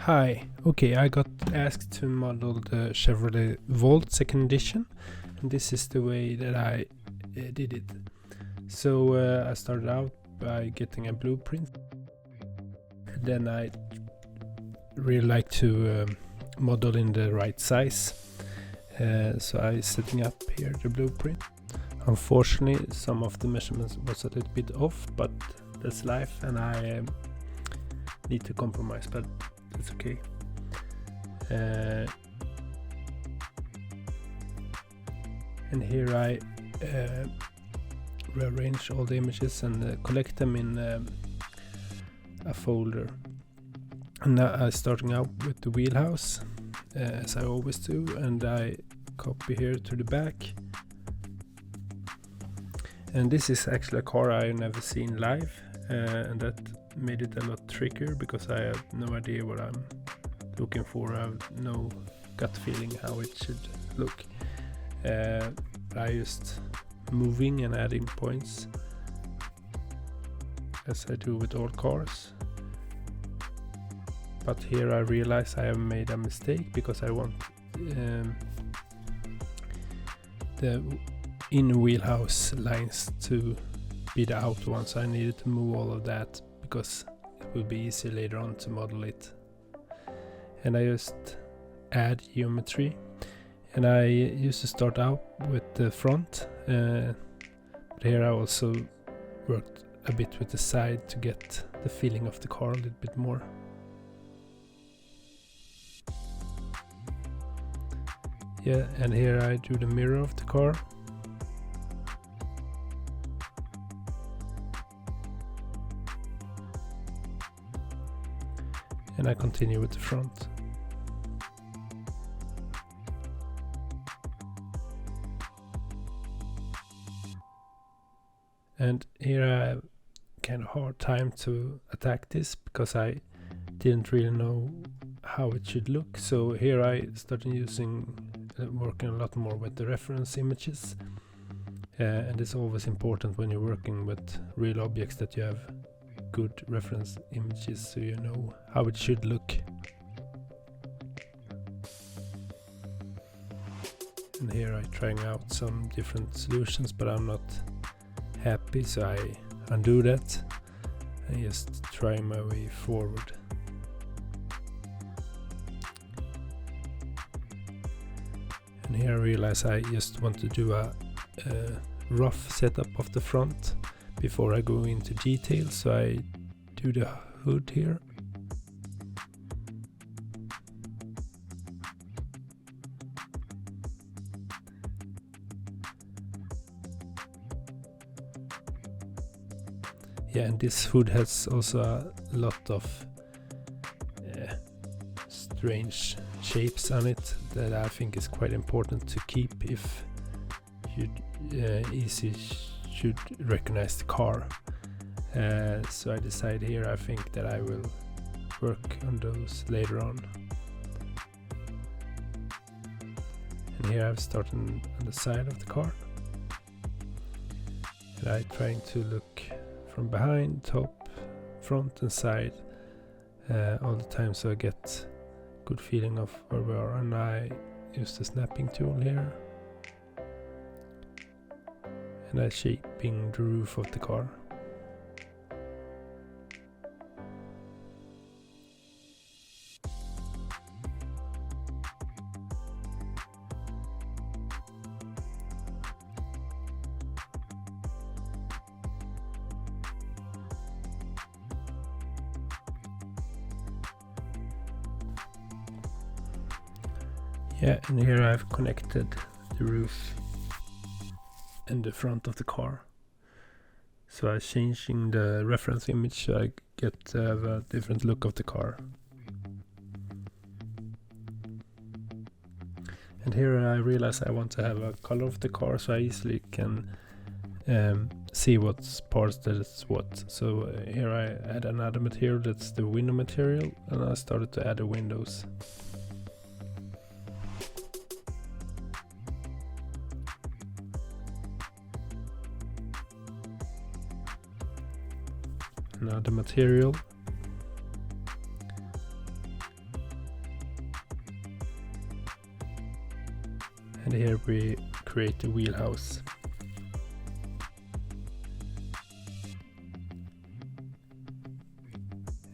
Hi, okay, I got asked to model the Chevrolet Volt second edition, and this is the way that I did it. So I started out by getting a blueprint. Then I really like to model in the right size. So I setting up here the blueprint. Unfortunately, some of the measurements was a little bit off, but that's life, and I need to compromise, but it's okay. And here I rearrange all the images and collect them in a folder. And now I'm starting out with the wheelhouse, as I always do, and I copy here to the back. And this is actually a car I've never seen live, and that made it a lot trickier because I have no idea what I'm looking for. I have no gut feeling how it should look. I just moving and adding points as I do with all cars. But here I realize I have made a mistake because I want the in wheelhouse lines to be the out ones. I needed to move all of that because it will be easier later on to model it. And I just add geometry, and I used to start out with the front, but here I also worked a bit with the side to get the feeling of the car a little bit more. Yeah, and here I do the mirror of the car. And I continue with the front. And here I have kind of hard time to attack this because I didn't really know how it should look. So here I started working a lot more with the reference images. And it's always important when you're working with real objects that you have good reference images so you know how it should look. And here I'm trying out some different solutions, but I'm not happy, so I undo that and just try my way forward. And here I realize I just want to do a rough setup of the front before I go into details, so I do the hood here. Yeah, and this hood has also a lot of strange shapes on it that I think is quite important to keep if you easy should recognize the car. So I decide here, I think that I will work on those later on. And here I've started on the side of the car. And I'm trying to look from behind, top, front and side all the time, so I get good feeling of where we are. And I use the snapping tool here. And I'm shaping the roof of the car. Yeah, and here I've connected the roof and the front of the car. So I'm changing the reference image so I get to have a different look of the car. And here I realize I want to have a color of the car, so I easily can see what parts that's what. So here I add another material, that's the window material, and I started to add the windows. Another material, And here we create the wheelhouse.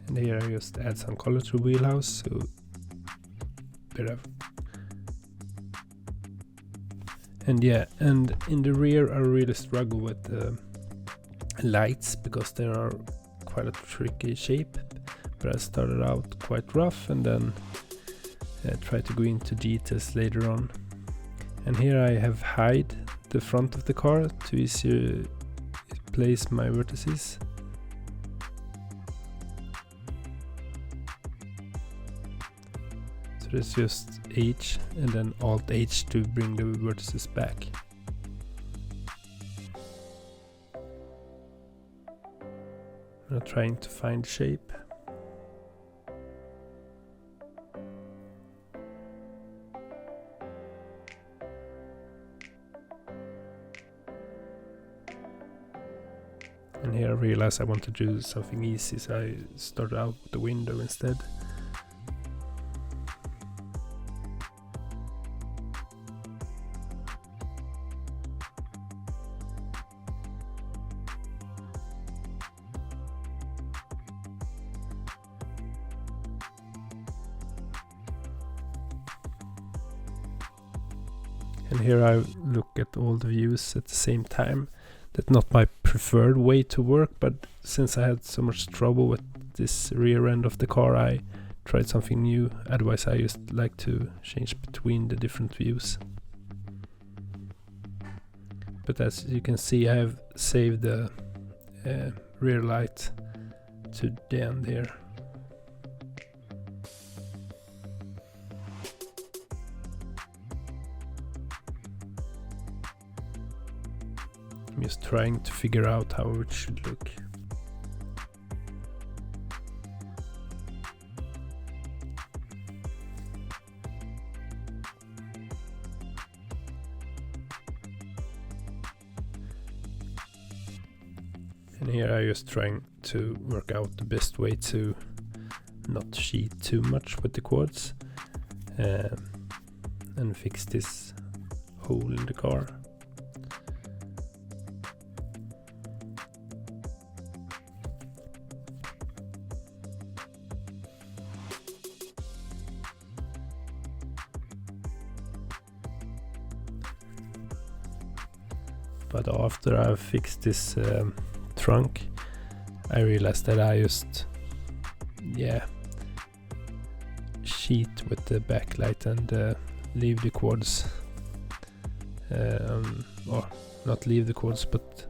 And here I just add some color to wheelhouse, so bit of. And yeah, and in the rear I really struggle with the lights because they are quite a tricky shape. But I started out quite rough and then try to go into details later on. And here I have hide the front of the car to easier place my vertices. So there's just H and then alt+h to bring the vertices back. I'm trying to find shape. And here I realized I want to do something easy, so I started out with the window instead. And here I look at all the views at the same time. That's not my preferred way to work, but since I had so much trouble with this rear end of the car, I tried something new. Otherwise I just like to change between the different views. But as you can see, I have saved the rear light to the end here. I'm just trying to figure out how it should look. And here I'm just trying to work out the best way to not cheat too much with the quads and fix this hole in the car. But after I've fixed this trunk, I realized that I just cheat with the backlight and leave the quads, or not leave the quads, but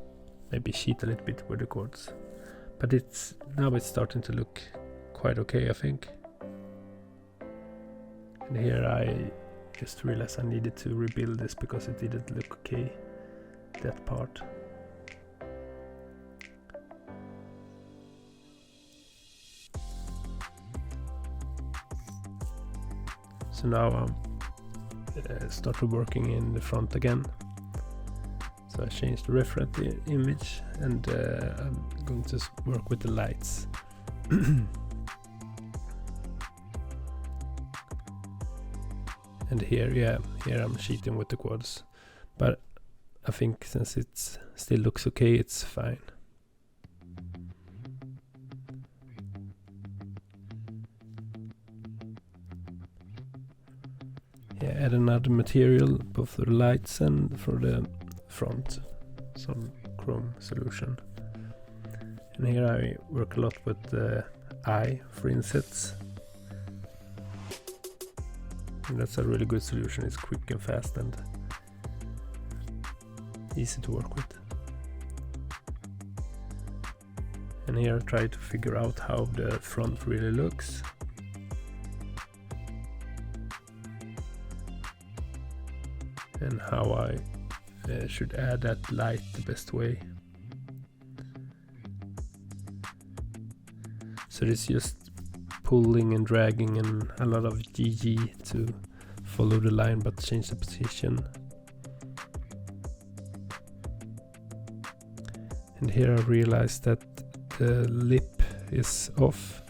maybe cheat a little bit with the quads. But now it's starting to look quite okay, I think. And here I just realized I needed to rebuild this because it didn't look okay, that part. So now I'm started working in the front again. So I changed the reference image and I'm going to work with the lights. And here I'm cheating with the quads, but I think since it still looks okay, it's fine. Yeah, add another material both for the lights and for the front, some chrome solution. And here I work a lot with the eye for insets. And that's a really good solution. It's quick and fast and easy to work with. And here I try to figure out how the front really looks. And how I should add that light the best way. So it's just pulling and dragging and a lot of GG to follow the line but change the position. And here I realized that the lip is off,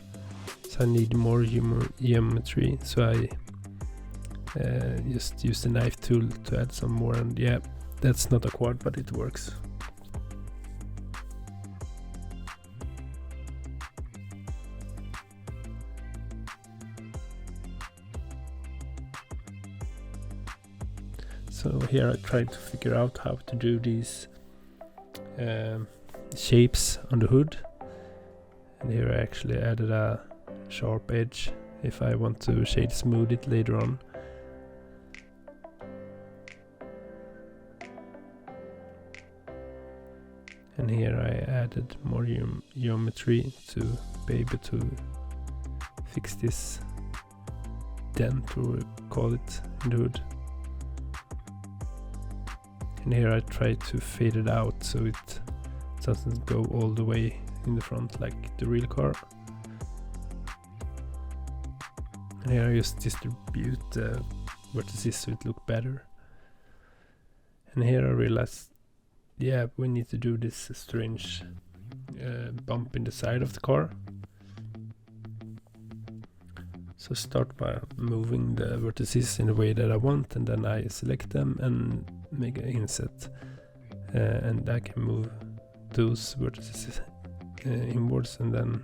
so I need more geometry, so I just use the knife tool to add some more, and yeah, that's not a quad, but it works. So here I tried to figure out how to do these shapes on the hood, and here I actually added a sharp edge if I want to shade smooth it later on. And here I added more geometry to be able to fix this dent, or we call it, in the hood. And here I try to fade it out so it doesn't go all the way in the front like the real car. And here I just distribute the vertices so it looks better. And here I realized, yeah, we need to do this strange bump in the side of the car. So start by moving the vertices in the way that I want, and then I select them and make an inset, and I can move those vertices inwards, and then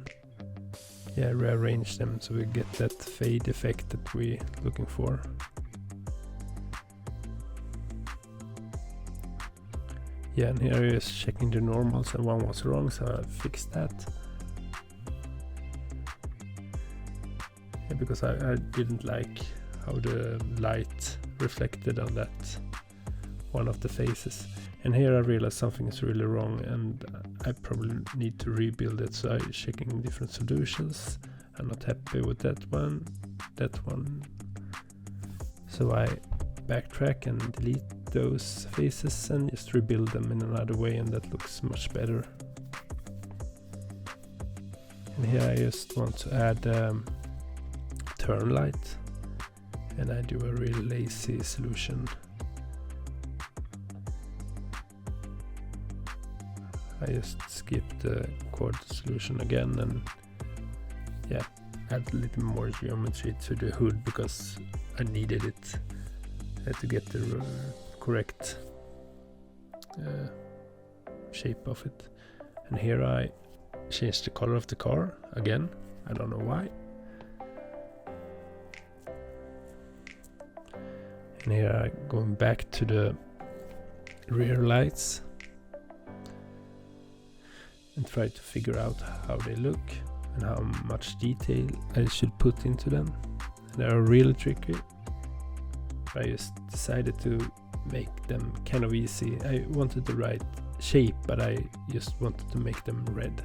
rearrange them so we get that fade effect that we're looking for. Yeah, and here I was checking the normals and one was wrong, so I fixed that. Yeah, because I didn't like how the light reflected on that one of the faces. And here I realized something is really wrong, and I probably need to rebuild it, so I'm checking different solutions. I'm not happy with that one. So I backtrack and delete those faces and just rebuild them in another way, and that looks much better. And here I just want to add turn light, and I do a really lazy solution. I just skip the quad solution again, and yeah, add a little more geometry to the hood because I needed it to get the correct shape of it. And here I changed the color of the car again, I don't know why. And here I going back to the rear lights and try to figure out how they look and how much detail I should put into them. And they are really tricky. I just decided to make them kind of easy. I wanted the right shape, but I just wanted to make them red.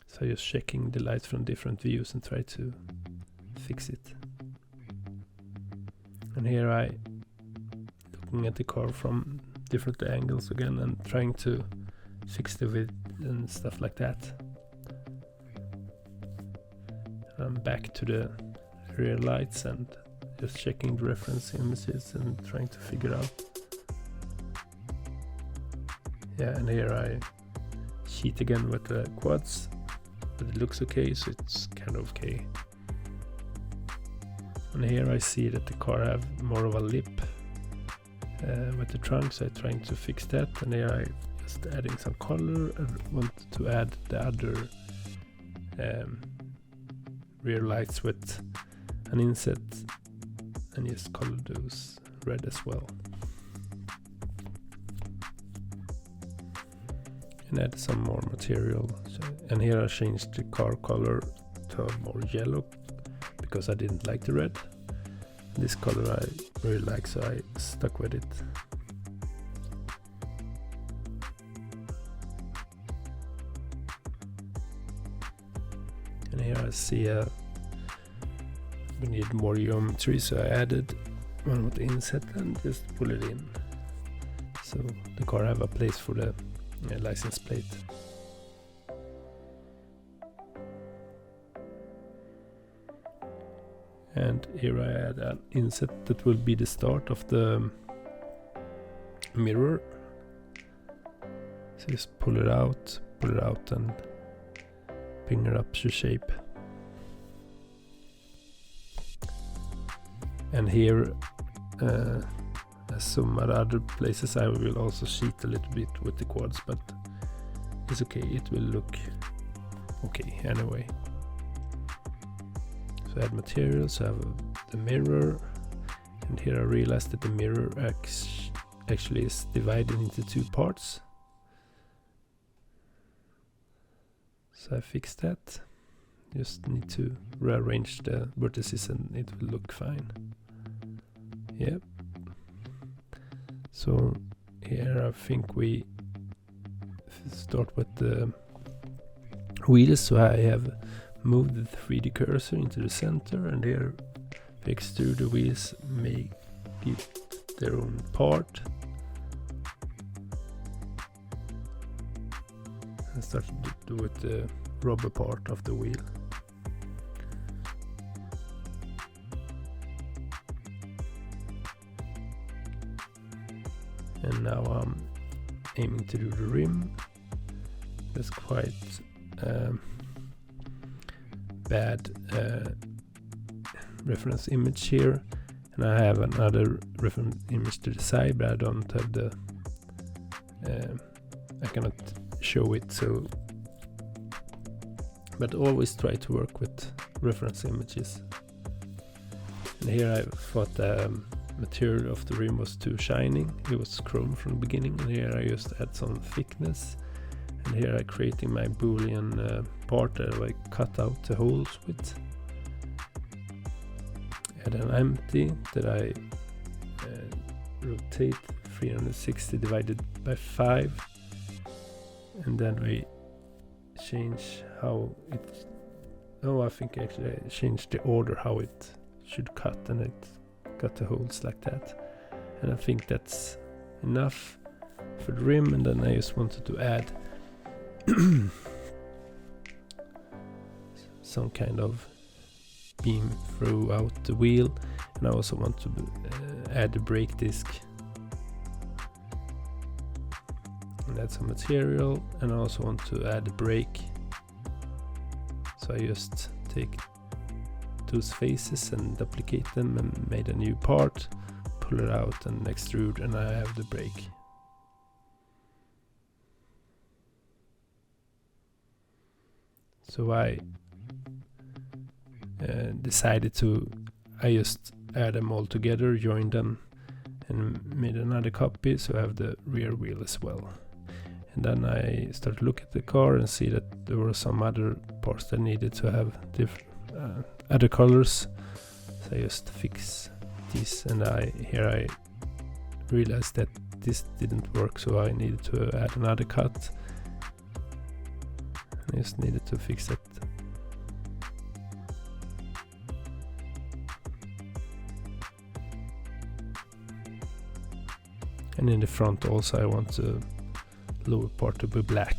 So just checking the lights from different views and try to fix it. And here I looking at the car from different angles again and trying to fix the width and stuff like that. I'm back to the rear lights and just checking the reference images and trying to figure out. Yeah, and here I cheat again with the quads, but it looks okay, so it's kind of okay. And here I see that the car have more of a lip with the trunk, so I'm trying to fix that. And here I just adding some color and want to add the other rear lights with an inset and just color those red as well. And add some more material. And here I changed the car color to more yellow because I didn't like the red. This color I really like, so I stuck with it. And here I see we need more geometry, so I added one with the inset and just pull it in. So the car have a place for the license plate. And here I add an inset that will be the start of the mirror. So So just pull it out and bring it up to shape. And here, as some other places, I will also cheat a little bit with the quads, but it's okay, it will look okay anyway. So add materials, I have the mirror, and here I realized that the mirror actually is divided into two parts. So I fixed that. Just need to rearrange the vertices and it will look fine. Yep. So here I think we start with the wheels. So I have moved the 3D cursor into the center, and here we extrude the wheels, make it their own part. And start to do with the rubber part of the wheel. And now I'm aiming to do the rim. That's quite bad reference image here, and I have another reference image to the side, but I don't have the I cannot show it, so but always try to work with reference images. And here I thought the material of the rim was too shining, it was chrome from the beginning, and here I just add some thickness, and here I creating my boolean part that I cut out the holes with. Add an empty that I rotate 360 divided by 5, and then we change how it, I think actually I changed the order how it should cut, and it got the holes like that. And I think that's enough for the rim, and then I just wanted to add some kind of beam throughout the wheel, and I also want to add a brake disc and add some material, and I also want to add a brake. So I just take those faces and duplicate them and made a new part, pull it out and extrude, and I have the brake. So I decided to, I just add them all together, joined them, and made another copy, so I have the rear wheel as well. And then I started to look at the car and see that there were some other parts that needed to have different other colors. So I just fix this, and here I realized that this didn't work, so I needed to add another cut. I just needed to fix it. And in the front also I want the lower part to be black.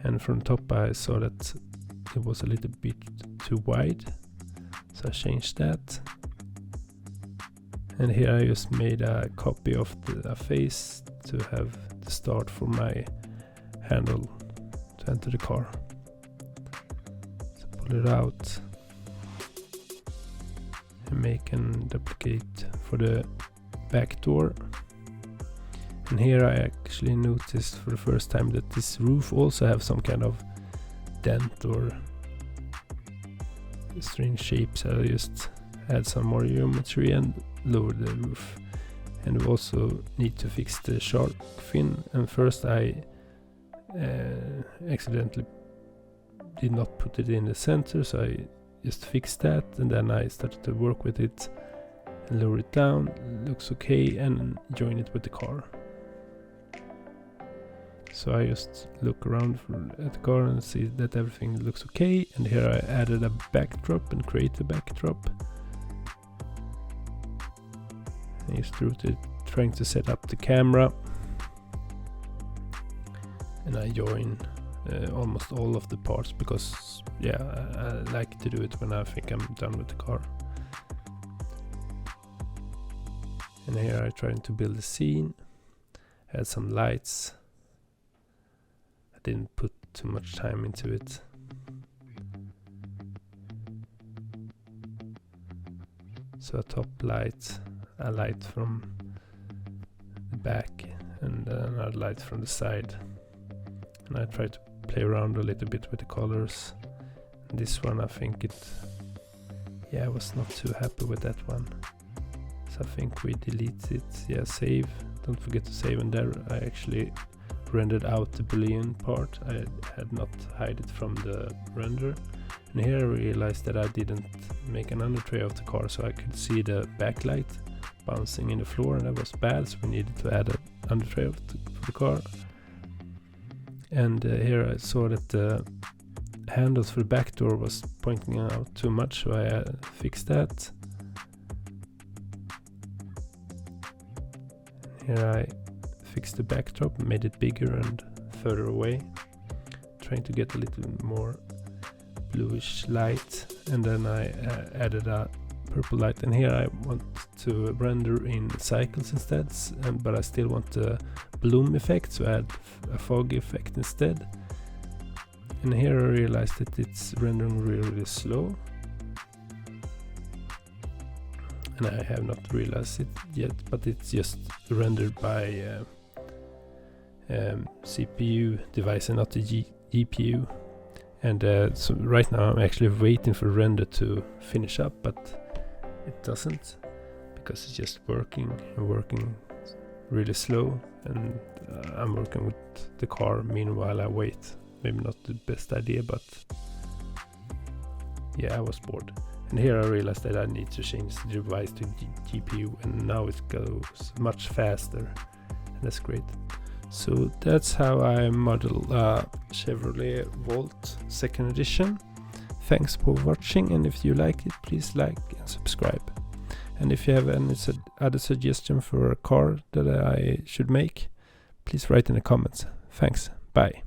And from the top I saw that it was a little bit too wide, so I changed that. And here I just made a copy of the face to have the start for my handle to enter the car. So pull it out and make and duplicate for the back door. And here I actually noticed for the first time that this roof also have some kind of dent or strange shapes. So I just add some more geometry and lower the roof. And we also need to fix the shark fin, and first I accidentally did not put it in the center, so I just fixed that, and then I started to work with it and lower it down. It looks okay, and join it with the car. So I just look around at the car and see that everything looks okay, and here I added a backdrop and create a backdrop. I just trying to set up the camera, and I join almost all of the parts because I like to do it when I think I'm done with the car. And here I'm trying to build a scene, add some lights, didn't put too much time into it. So a top light, a light from the back, and another light from the side. And I tried to play around a little bit with the colors. And this one, I think I was not too happy with that one. So I think we delete it. Yeah, save. Don't forget to save. And there I actually rendered out the Boolean part. I had not hide it from the render. And here I realized that I didn't make an undertray of the car, so I could see the backlight bouncing in the floor, and that was bad, so we needed to add an undertray for the car. And here I saw that the handles for the back door was pointing out too much, so I fixed that. Here I fixed the backdrop, made it bigger and further away, trying to get a little more bluish light, and then I added a purple light. And here I want to render in cycles instead, but I still want the bloom effect, so I add a fog effect instead. And here I realized that it's rendering really slow, and I have not realized it yet, but it's just rendered by CPU device and not the GPU. And so right now I'm actually waiting for render to finish up, but it doesn't, because it's just working really slow, and I'm working with the car meanwhile I wait. Maybe not the best idea, but yeah, I was bored. And here I realized that I need to change the device to GPU, and now it goes much faster, and that's great. So that's how I model Chevrolet Volt 2nd edition. Thanks for watching, and if you like it, please like and subscribe. And if you have any other suggestion for a car that I should make, please write in the comments. Thanks, bye.